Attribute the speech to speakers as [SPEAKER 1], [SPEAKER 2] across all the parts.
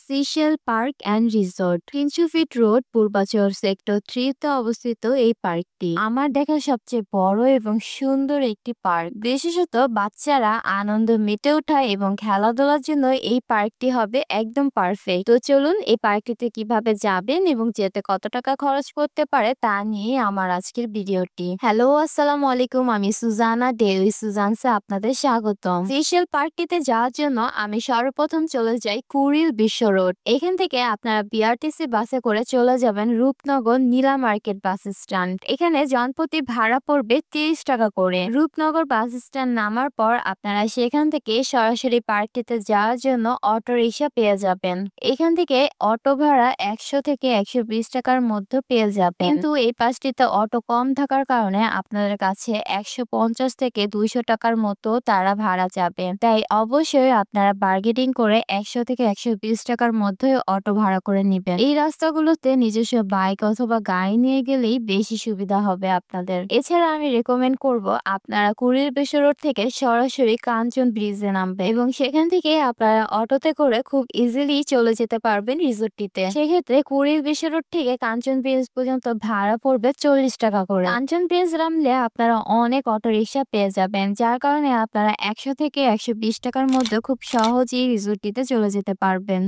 [SPEAKER 1] Seychelles park and resort ৩০০ feet road Purbachal sector 3 তে অবস্থিত এই পার্কটি আমার দেখা সবচেয়ে বড় এবং সুন্দর একটি পার্ক। বিশেষত বাচ্চারা আনন্দ মেতে ওঠা এবং খেলাধুলার জন্য এই পার্কটি হবে একদম পারফেক্ট। তো চলুন এই পার্কটিতে কিভাবে যাবেন এবং যেতে কত টাকা খরচ করতে পারে তা নিয়ে আমার আজকের ভিডিওটি। হ্যালো, আসসালামু আলাইকুম। আমি সুজানা ডেইলি সুজানসে আপনাদের স্বাগতম। সিশেল পার্কটিতে যাওয়ার জন্য আমি সর্বপ্রথম চলে যাই কুড়িল বিশ্ব রোড। এখান থেকে আপনারা বিআরটিসি বাসে করে চলে যাবেন রূপনগর নীলা মার্কেট বাস স্ট্যান্ড। এখানে জনপ্রতি ভাড়া পড়বে 30 টাকা করে। রূপনগর বাস স্ট্যান্ড নামার পর আপনারা সেখান থেকে সরাসরি পার্কটিতে যাওয়ার জন্য অটো রিক্সা পেয়ে যাবেন। এখান থেকে অটো ভাড়া 100 থেকে 120 টাকার মধ্যে পেয়ে যাবেন, কিন্তু এই পাশটিতে অটো কম থাকার কারণে আপনাদের কাছে 150 থেকে 200 টাকার মতো তারা ভাড়া যাবে। তাই অবশ্যই আপনারা বার্গেনিং করে 100 থেকে 120 টাকার মধ্যে অটো ভাড়া করে নেবেন। এই রাস্তাগুলোতে নিজস্ব বাইক অথবা গাড়ি নিয়ে গেলেই বেশি সুবিধা হবে আপনাদের। এছাড়া আমি রেকমেন্ড করব আপনারা কুড়িল বিশ্ব রোড থেকে সরাসরি কাঞ্চন ব্রিজে নামবেন এবং সেখান থেকে আপনারা অটোতে করে খুব ইজিলি চলে যেতে পারবেন রিসোর্টটিতে। সেক্ষেত্রে কুড়িল বিশ্ব রোড থেকে কাঞ্চন ব্রিজ পর্যন্ত ভাড়া পড়বে 40 টাকা করে। কাঞ্চন ব্রিজ নামলে আপনারা অনেক অটো রিক্সা পেয়ে যাবেন, যার কারণে আপনারা 100 থেকে 120 টাকার মধ্যে খুব সহজেই রিসোর্টটিতে চলে যেতে পারবেন।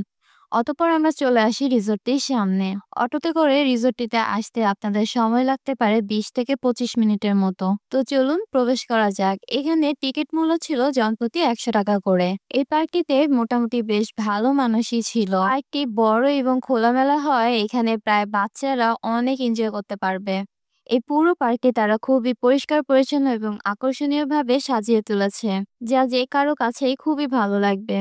[SPEAKER 1] অতঃপর আমরা চলে আসি রিসোর্টটির সামনে। অটোতে করে রিসোর্টটিতে আসতে আপনাদের সময় লাগতে পারে 20 থেকে 25 মিনিটের মতো। তো চলুন প্রবেশ করা যাক। এখানে টিকিট মূল্য ছিল জনপ্রতি 100 টাকা করে। এই পার্কটিতে মোটামুটি বেশ ভালো মানুষই ছিল। পার্কটি বড় এবং খোলামেলা হয়, এখানে প্রায় বাচ্চারা অনেক এনজয় করতে পারবে। এই পুরো পার্কটি তারা খুবই পরিষ্কার পরিচ্ছন্ন এবং আকর্ষণীয় ভাবে সাজিয়ে তুলেছে, যা যে কারো কাছেই খুবই ভালো লাগবে।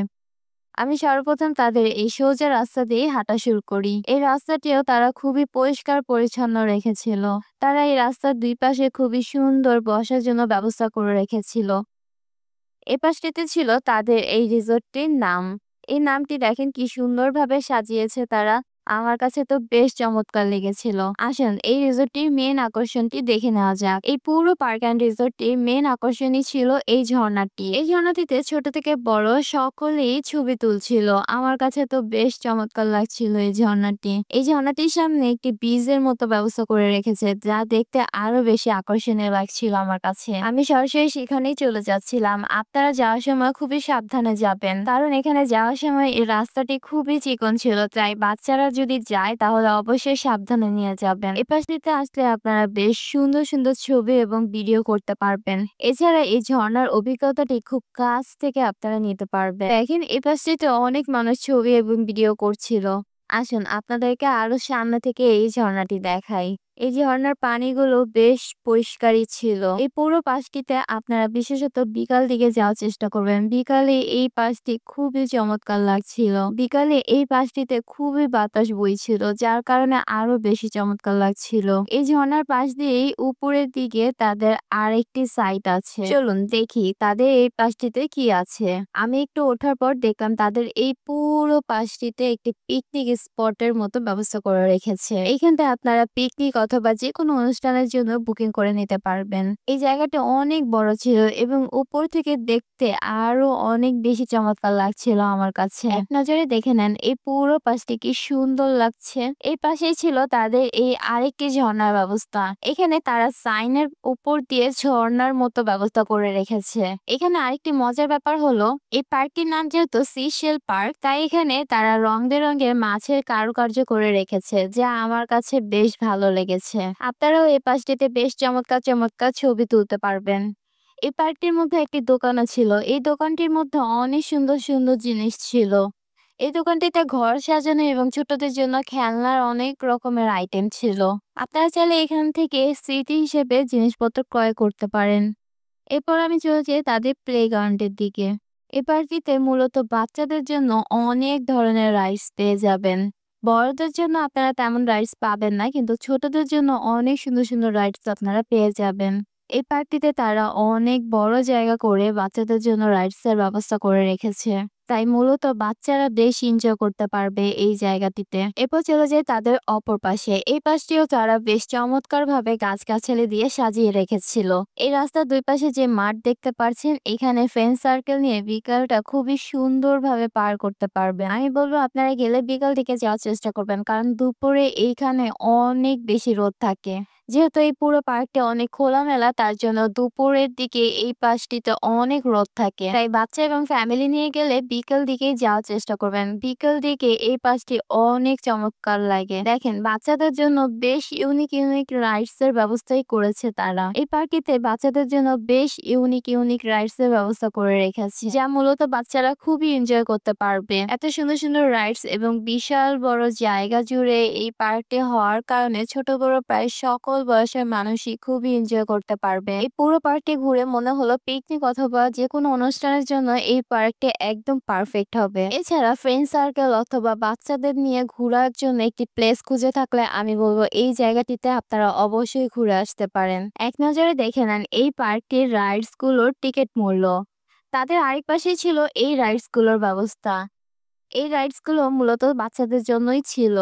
[SPEAKER 1] আমি সর্বপ্রথম তাদের এই সোজা রাস্তা দিয়ে হাঁটা শুরু করি। এই রাস্তাটিও তারা খুবই পরিষ্কার পরিচ্ছন্ন রেখেছিল। তারা এই রাস্তার দুই পাশে খুবই সুন্দর বসার জন্য ব্যবস্থা করে রেখেছিল। এ পাশটিতে ছিল তাদের এই রিসোর্টটির নাম। এই নামটি দেখেন কি সুন্দরভাবে সাজিয়েছে তারা। আমার কাছে তো বেশ চমৎকার লেগেছিল। আসুন এই রিসোর্টটির মেন আকর্ষণটি দেখে নেওয়া যাক। এই পুরো পার্ক অ্যান্ড রিসোর্টটির মেন আকর্ষণই ছিল এই ঝর্ণাটি। এই ঝর্ণাটিতে ছোট থেকে বড় সকলেই ছবি তুলছিল। আমার কাছে তো বেশ চমৎকার লাগছিল এই ঝর্ণাটি। এই ঝর্ণাটির সামনে একটি ব্রিজের মতো ব্যবস্থা করে রেখেছে, যা দেখতে আরো বেশি আকর্ষণীয় লাগছিল আমার কাছে। আমি সরাসরি সেখানেই চলে যাচ্ছিলাম। আপনারা যাওয়ার সময় খুবই সাবধানে যাবেন, কারণ এখানে যাওয়ার সময় এই রাস্তাটি খুবই চিকন ছিল। তাই বাচ্চারা যদি যায় তাহলে অবশ্যই সাবধানে নিয়ে যাবেন। এই পাশটিতে আসলে আপনারা বেশ সুন্দর সুন্দর ছবি এবং ভিডিও করতে পারবেন। এছাড়া এই ঝর্ণার অভিজ্ঞতাটি খুব কাছ থেকে আপনারা নিতে পারবেন। দেখেন এই পাশটিতে অনেক মানুষ ছবি এবং ভিডিও করছিল। আসুন আপনাদেরকে আরো সামনে থেকে এই ঝর্ণাটি দেখাই। এই ঝর্ণার পানিগুলো বেশ পরিষ্কারই ছিল। এই পুরো পাশটিতে আপনারা বিশেষত বিকাল দিকে যাওয়ার চেষ্টা করবেন। বিকালে এই পাশটি খুবই চমৎকার লাগছিল। বিকালে এই পাশটিতে খুবই বাতাস বইছিল, যার কারণে আরো বেশি চমৎকার লাগছিল। এই ঝর্ণার পাশ দিয়েই উপরের দিকে তাদের আরেকটি সাইট আছে। চলুন দেখি তাদের এই পাশটিতে কি আছে। আমি একটু ওঠার পর দেখলাম তাদের এই পুরো পাশটিতে একটি পিকনিক স্পটের মতো ব্যবস্থা করে রেখেছে। এইখানটা আপনারা পিকনিক অথবা যে কোনো অনুষ্ঠানের জন্য বুকিং করে নিতে পারবেন। এই জায়গাটা অনেক বড় ছিল এবং উপর থেকে দেখতে আরো অনেক বেশি চমৎকার লাগছিল আমার কাছে। এক নজরে দেখে নেন এই পুরো পাশটি কি সুন্দর লাগছে। এই পাশেই ছিল তাদের এই আরেকটি ঝর্ণার ব্যবস্থা। এখানে তারা সাইনের উপর দিয়ে ঝর্ণার মতো ব্যবস্থা করে রেখেছে। এখানে আরেকটি মজার ব্যাপার হলো এই পার্কটির নাম যেহেতু সিশেল পার্ক, তাই এখানে তারা রং বেরঙের মাছের কারুকার্য করে রেখেছে, যা আমার কাছে বেশ ভালো লেগেছে। আপনারাও এই পাশটিতে বেশ চমৎকার চমৎকার ছবি তুলতে পারবেন। এই পার্কটির মধ্যে একটি দোকানও ছিল। এই দোকানটির মধ্যে অনেক সুন্দর সুন্দর জিনিস ছিল। এই দোকানটিতে ঘর সাজানো এবং ছোটদের জন্য খেলনার অনেক রকমের আইটেম ছিল। আপনারা চাইলে এখান থেকে স্মৃতি হিসেবে জিনিসপত্র ক্রয় করতে পারেন। এরপর আমি চলে যাই তাদের প্লেগ্রাউন্ডের দিকে। এই পার্কটিতে মূলত বাচ্চাদের জন্য অনেক ধরনের রাইডস পেয়ে যাবেন। বড়দের জন্য আপনারা তেমন রাইডস পাবেন না, কিন্তু ছোটদের জন্য অনেক সুন্দর সুন্দর রাইডস আপনারা পেয়ে যাবেন। এই পার্কটিতে তারা অনেক বড় জায়গা করে বাচ্চাদের জন্য রাইডস এর ব্যবস্থা করে রেখেছে। তাই মূলত বাচ্চারা বেশ এনজয় করতে পারবে এই জায়গাটিতে। এরপর চলে যায় তাদের অপর পাশে। এই পাশটিও তারা বেশ চমৎকার ভাবে গাছগাছালি দিয়ে সাজিয়ে রেখেছিল। এই রাস্তার দুই পাশে যে মাঠ দেখতে পাচ্ছেন, এখানে ফ্রেন্ড সার্কেল নিয়ে বিকালটা খুবই সুন্দরভাবে পার করতে পারবে। আমি বলবো আপনারা গেলে বিকাল দিকে যাওয়ার চেষ্টা করবেন, কারণ দুপুরে এইখানে অনেক বেশি রোদ থাকে। যেহেতু এই পুরো পার্কটা অনেক খোলামেলা, তার জন্য দুপুরের দিকে এই পাশটিতে অনেক রোদ থাকে। তাই বাচ্চা এবং ফ্যামিলি নিয়ে গেলে বিকেল দিকেই যাওয়ার চেষ্টা করবেন। বিকেল দিকে এই পাশটি অনেক চমৎকার লাগে। দেখেন, বাচ্চাদের জন্য বেশ ইউনিক ইউনিক রাইডস এর ব্যবস্থাই করেছে তারা। এই পার্কটিতে বাচ্চাদের জন্য বেশ ইউনিক ইউনিক রাইডস এর ব্যবস্থা করে রেখেছে, যা মূলত বাচ্চারা খুবই এনজয় করতে পারবে। এত সুন্দর সুন্দর রাইডস এবং বিশাল বড় জায়গা জুড়ে এই পার্কটি হওয়ার কারণে ছোট বড় প্রায় সকল বয়সের মানুষই খুবই এনজয় করতে পারবে। এই পুরো পার্কটি ঘুরে মনে হলো পিকনিক অথবা যে কোনো অনুষ্ঠানের জন্য এই পার্কটি একদম পারফেক্ট হবে। এছাড়া ফ্রেন্ড সার্কেল অথবা বাচ্চাদের নিয়ে ঘোরার জন্য একটি প্লেস খুঁজে থাকলে আমি বলবো এই জায়গাটিতে আপনারা অবশ্যই ঘুরে আসতে পারেন। এক নজরে দেখে নেন এই পার্কটির রাইডস গুলোর টিকিট মূল্য। তাদের আরেক পাশেই ছিল এই রাইডস গুলোর ব্যবস্থা। এই রাইডস গুলো মূলত বাচ্চাদের জন্যই ছিল।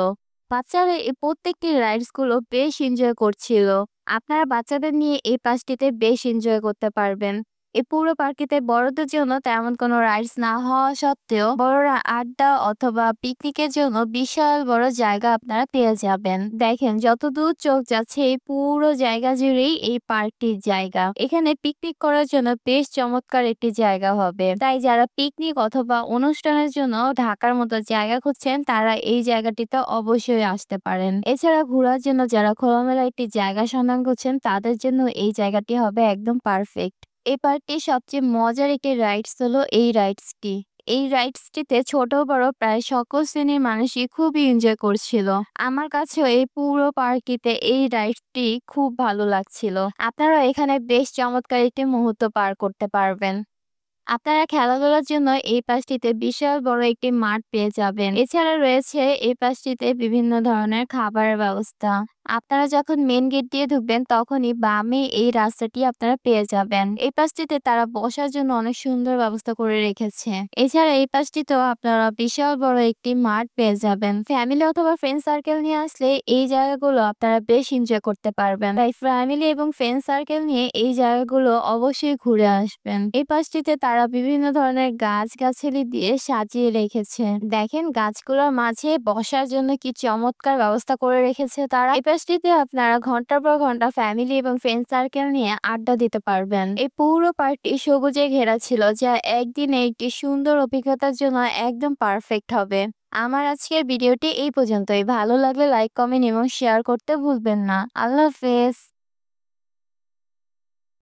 [SPEAKER 1] বাচ্চারা এই প্রত্যেকটি রাইডস গুলো বেশ এনজয় করছিল। আপনারা বাচ্চাদের নিয়ে এই পার্কটিতে বেশ এনজয় করতে পারবেন। এই পুরো পার্কটিতে বড়দের জন্য তেমন কোনো রাইডস না হওয়া সত্ত্বেও বড়রা আড্ডা অথবা পিকনিকের জন্য বিশাল বড় জায়গা আপনারা পেয়ে যাবেন। দেখেন, যতদূর চোখ যাচ্ছে এই পুরো জায়গা জুড়েই এই পার্কটির জায়গা। এখানে পিকনিক করার জন্য বেশ চমৎকার একটি জায়গা হবে। তাই যারা পিকনিক অথবা অনুষ্ঠানের জন্য ঢাকার মতো জায়গা খুঁজছেন, তারা এই জায়গাটিতে অবশ্যই আসতে পারেন। এছাড়া ঘোরার জন্য যারা খোলামেলা একটি জায়গা সন্ধান করছেন, তাদের জন্য এই জায়গাটি হবে একদম পারফেক্ট। এই পার্কটির সবচেয়ে মজার একটি রাইডস হলো এই রাইডসটি। এই রাইডসটিতে ছোট বড় প্রায় সকল শ্রেণীর মানুষই খুবই এনজয় করছিল। আমার কাছেও এই পুরো পার্কটিতে এই রাইডসটি খুব ভালো লাগছিল। আপনারা এখানে বেশ চমৎকার একটি মুহূর্ত পার করতে পারবেন। আপনারা খেলাধুলার জন্য এই পাশটিতে বিশাল বড় একটি মাঠ পেয়ে যাবেন। এছাড়া রয়েছে এই পাশটিতে বিভিন্ন ধরনের খাবারের ব্যবস্থা। আপনারা যখন মেন গেট দিয়ে ঢুকবেন, তখনই বামে এই রাস্তাটি আপনারা পেয়ে যাবেন। এই পাশটিতে তারা বসার জন্য অনেক সুন্দর ব্যবস্থা করে রেখেছে। এছাড়া এই পাশটিতেও আপনারা বিশাল বড় একটি মাঠ পেয়ে যাবেন। ফ্যামিলি অথবা ফ্রেন্ড সার্কেল নিয়ে আসলে এই জায়গাগুলো আপনারা বেশ এনজয় করতে পারবেন। তাই ফ্যামিলি এবং ফ্রেন্ড সার্কেল নিয়ে এই জায়গাগুলো অবশ্যই ঘুরে আসবেন। এই পাশটিতে তারা বিভিন্ন ধরনের গাছগাছালি দিয়ে সাজিয়ে রেখেছে। দেখেন, গাছগুলোর মাঝে বসার জন্য কি চমৎকার ব্যবস্থা করে রেখেছে তারা। এই পাশটিতে আপনারা ঘন্টার পর ঘন্টা ফ্যামিলি এবং ফ্রেন্ড সার্কেল নিয়ে আড্ডা দিতে পারবেন। এই পুরো পার্কটি সবুজে ঘেরা ছিল, যা একদিনে একটি সুন্দর অভিজ্ঞতার জন্য একদম পারফেক্ট হবে। আমার আজকের ভিডিওটি এই পর্যন্তই। ভালো লাগলে লাইক, কমেন্ট এবং শেয়ার করতে ভুলবেন না। আল্লাহ হাফেজ।